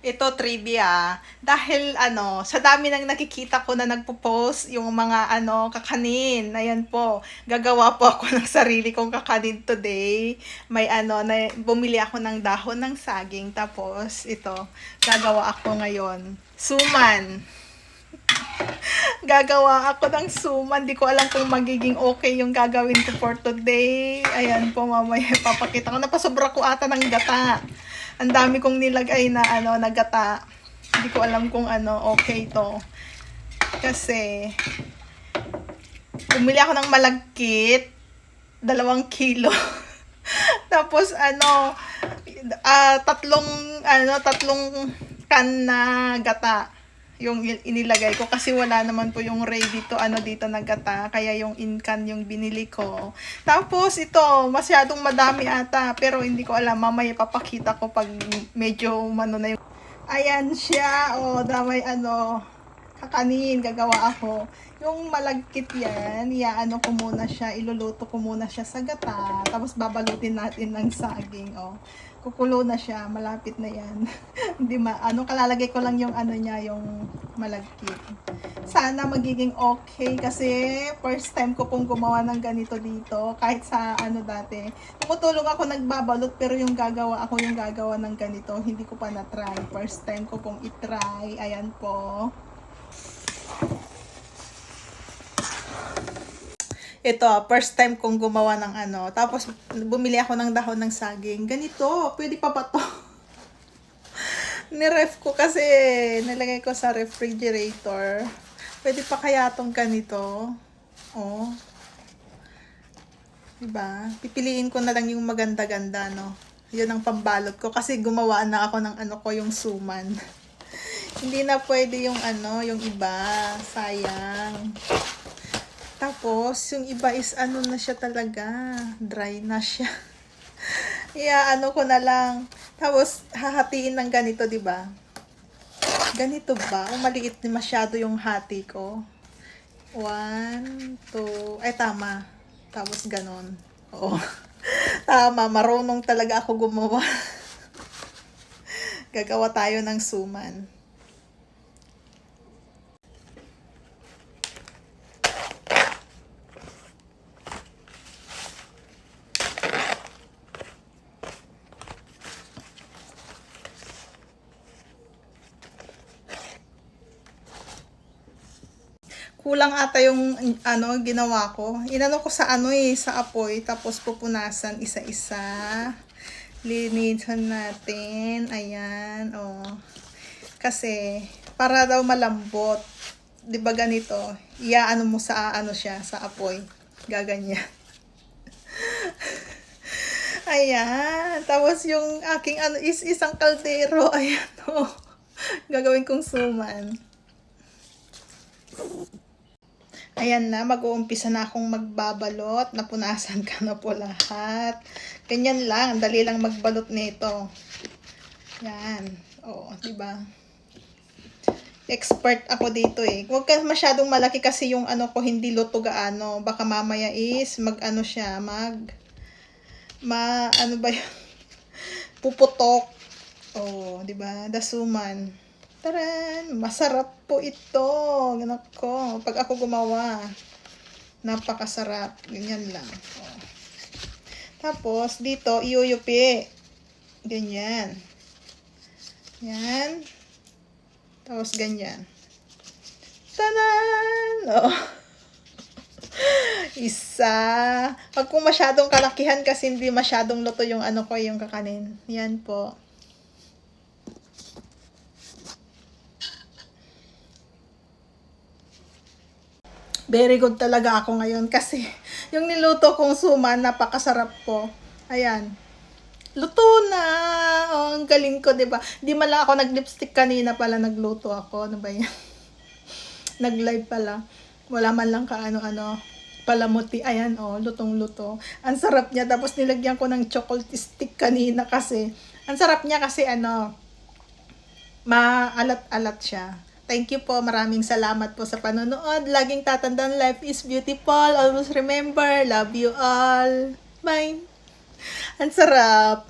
Ito trivia, dahil sa dami ng nakikita ko na nagpo-post yung mga kakanin. Ayan po, gagawa po ako ng sarili kong kakanin today. May bumili ako ng dahon ng saging, tapos ito, gagawa ako ngayon. Suman. Gagawa ako ng suman. Di ko alam kung magiging okay yung gagawin ko for today. Ayan po, mamaya papakita ko. Napasobra ko ata ng gata. Ang dami kong nilagay na na gata. Hindi ko alam kung okay to. Kasi bumili ako ng malagkit, 2 kilo. Tapos tatlong can na gata yung inilagay ko kasi wala naman po yung ready to dito na gata, kaya yung in-can yung binili ko. Tapos ito, masyadong madami ata, pero hindi ko alam, mamaya papakita ko pag medyo na yung ayan siya, damay kakanin, gagawa ako. Yung malagkit yan, ko muna siya, iluluto ko muna siya sa gata, tapos babalutin natin ng saging, kukulo na siya, malapit na yan. Hindi kalalagay ko lang yung niya, yung malagkit. Sana magiging okay kasi first time ko pong gumawa ng ganito dito, kahit sa dati. Tumutulong ako nagbabalot, pero yung gagawa ng ganito, hindi ko pa na-try. First time ko pong i-try. Ayan po. Ito, first time kong gumawa ng tapos bumili ako ng dahon ng saging. Ganito, pwede pa ba to? Niref ko kasi, nilagay ko sa refrigerator. Pwede pa kaya tong ganito? Diba? Pipiliin ko na lang yung maganda-ganda, no? Yun ang pambalot ko kasi gumawa na ako ng ko, yung suman. Hindi na pwede yung yung iba. Sayang. Tapos, yung iba is na siya talaga. Dry na siya. Ko na lang. Tapos, hahatiin ng ganito, diba? Ganito ba? O maliit na masyado yung hati ko? 1, 2, ay tama. Tapos ganon. Oo. Tama, marunong talaga ako gumawa. Gagawa tayo ng suman. Kulang ata yung ginawa ko. Inano ko sa sa apoy, tapos pupunasan isa-isa. Linisan natin. Ayan, Kasi para daw malambot. 'Di ba ganito? Iaano mo sa siya sa apoy. Gaganyan. Ayan. Tapos yung aking is isang kaldero. Ayan, Gagawin kong suman. Ayan na, mag-uumpisa na akong magbabalot. Napunasan ka na po lahat. Ganyan lang, dali lang magbalot nito. Yan. Diba? Expert ako dito eh. Huwag ka masyadong malaki kasi yung ko hindi luto gaano. Baka mamaya is siya, ba yun? Puputok. Diba? Dasuman. Taran! Masarap po ito. Nako, pag ako gumawa, napakasarap. Ganyan lang. Tapos, dito, iuyupi. Ganyan. Yan. Tapos, ganyan. Tanan! Isa. Pag kung masyadong kalakihan kasi hindi masyadong luto yung yung kakanin. Yan po. Very good talaga ako ngayon kasi yung niluto kong suman, napakasarap po. Ayan. Luto na! Ang galing ko, diba? Di man lang ako nag-lipstick kanina pala, nagluto ako. Ano ba yan? Nag-live pala. Wala man lang palamuti. Ayan, lutong-luto. Ang sarap niya. Tapos nilagyan ko ng chocolate stick kanina kasi. Ang sarap niya kasi maalat-alat siya. Thank you po. Maraming salamat po sa panonood. Laging tatandaan, life is beautiful. Always remember, love you all. Bye. Ang sarap.